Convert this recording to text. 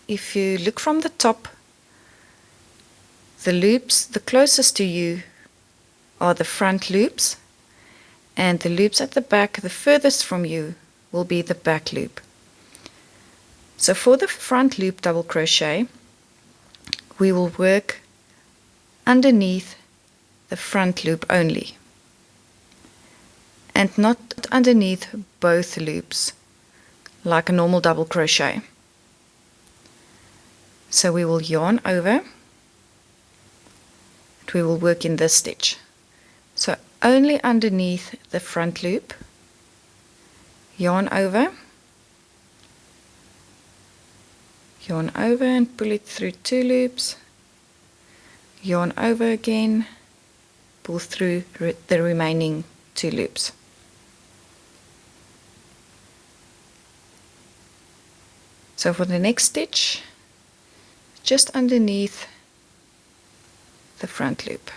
if you look from the top, the loops the closest to you are the front loops, and the loops at the back, the furthest from you, will be the back loop. So for the front loop double crochet, we will work underneath the front loop only, and not underneath both loops like a normal double crochet. So we will yarn over, and we will work in this stitch. So only underneath the front loop, yarn over and pull it through 2 loops, yarn over again, pull through the remaining 2 loops. So for the next stitch, just underneath the front loop.